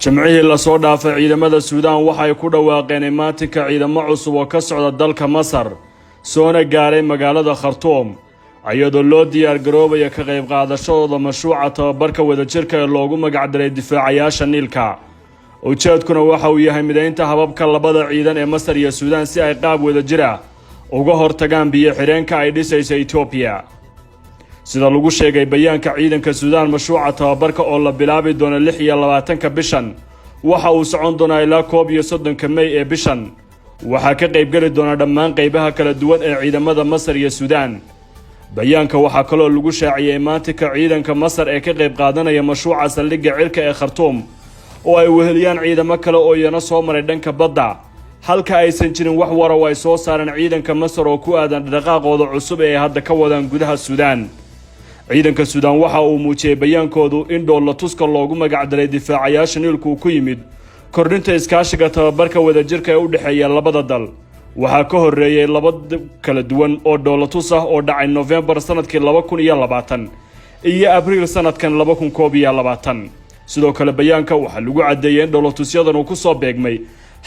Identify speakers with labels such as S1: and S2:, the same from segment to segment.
S1: جمعيه la soo dhaafay ciidamada Suudaan waxay ku dhawaaqeen imaatinka ciidamo cusub oo ka socda dalka Masar soona gaaray magaalada Khartoum ayadoo loo diyaar garoobay ka qayb qaadashada mashruuca tababarka wadajirka ee loogu magac daray difaacayaasha Niilka ujeedkuna waxa uu yahay mideynta hababka labada ciidan ee Masar iyo Suudaan si ay qaab wadajir ah uga hortagaan biyo xireenka ay dhisayso Ethiopia sida lagu sheegay bayaanka ciidanka Suudaan mashruuca tababarka oo la bilaabi doono 26 bishan waxa uu socon doonaa ilaa 31 May ee bishan waxa ka qayb gali doona dhammaan qaybaha kala duwan ee ciidamada Masar iyo Suudaan bayaanka waxa kale oo lagu shaaciyay imaatinka ciidanka Masar ee ka qayb qaadanaya mashruuca saldhigga cirka ee Khartoum oo ay weheliyaan ciidamo kale oo iyana soo maray dhanka badda halka aysan jirin wax war oo ay soo saareen ciidanka Masar oo ku aadan dhaqaaqooda cusub ee hadda ka wadaan gudaha Suudaan ciidanka Suudaan waxa uu muujiyay bayaankoodu in dowlatuska loogu magac daray difaacayaasha Niilku ku yimid kordhinta iskaashiga tababarka wadajirka ee u dhaxeeya labada dal waxa ka horeeyay laba kala duwan oo dowlatus ah oo dhacay November sanadkii 2020 iyo April sanadkan 2021 sidoo kale bayaanka waxa lagu cadeeyay in dowlatusyadan uu ku soo beegmay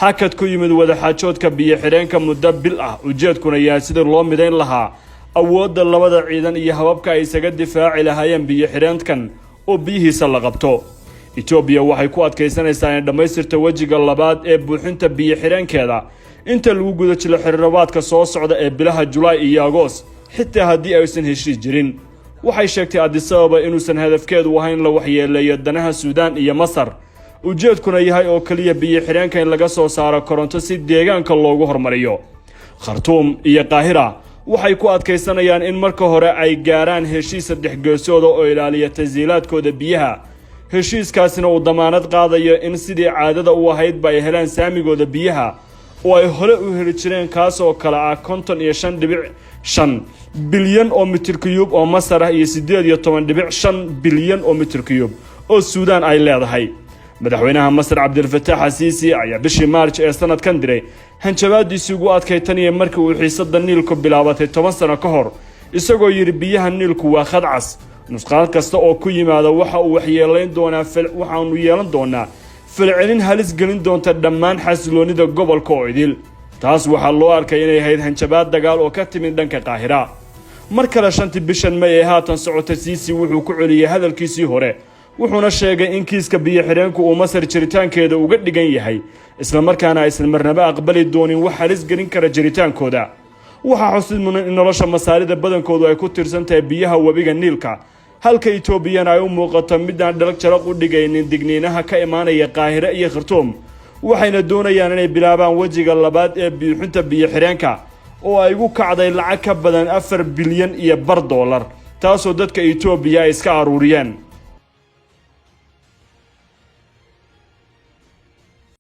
S1: hakad ku yimid wada xaajoodka biyo xireenka muddo bil ah ujeedkuna yahay sidii loo mideyn lahaa awoodda labada ciidan iyo hababka ay isaga difaaci lahaayeen biyo xireenkan oo biyihiisa la qabto Ethiopia waxay ku adkaysanaysaa in dhamaystirta wajiga labaad ee buuxinta biyo xireenkeeda inta lagu guda jiro xirrabaadka soo socda ee bilaha July iyo August xitaa haddii aysan heshiis jirin waxay sheegtay Addis Ababa inuusan hadafkeedu ahayn la waxyeeleeyo danaha Suudaan iyo Masar ujeedkuna yahay oo kaliya biyo xireenka in laga soo saaro koronto si deegaanka loogu hormariyo Khartoum iyo Qaahira waxay ku adkaysanayaan in marka hore ay gaaraan heshiis saddex geesood oo ilaaliya tashiilaadkooda biyaha heshiiskaasina uu damaanad qaadayo in sidii caadada u ahayd ay helaan saamigooda biyaha oo ay hore u heli jireen kaas oo kala ah 55.5 bilyan oo mitir cube oo Masar ah iyo 18.5 bilyan oo mitir cube oo Suudaan ay leedahay madaxweynaha Masar Abdel Fattah al-Sisi ayaa bishii March ee sanadkan diray hanjabaadiisii ugu adkaytanaya markii uu xiisadda Niilku bilaabatay 10 sano ka hor isagoo yiri biyaha Niilku waa khadcas nusqaan kasta oo ku yimaada waxa uu waxyeeleyn doonaa waxaanu yeelan doonaa falcelin halis gelin doonta dhammaan xasiloonida gobolka oo idil taas waxa loo arkay inay ahayd hanjabaad dagaal oo ka timid dhanka Qaahira mar kale 5 bishan May ee haatan socota Sisi wuxuu ku celiyay hadalkiisii hore wuxuuna sheegay in kiiska biyo xireenku uu Masar jiritaankeeda uga dhigan yahay isla markaana aysan marnaba aqbali doonin wax halis gelin kara jiritaankooda waxa xusid mudan in nolosha Masaarida badankoodu ay ku tirsan tahay biyaha wabiga Niilka halka Ethiopia ay u muuqato mid aan dhalag jaraq u dhigaynin digniinaha ka imaanaya Qaahira iyo Khartoum waxayna doonayaan inay bilaabaan wajiga labaad ee buuxinta biyo xireenka oo ay ugu kacday lacag ka badan 4 bilyan iyo bar dollar taasoo dadka Ethiopia iska aruuriyeen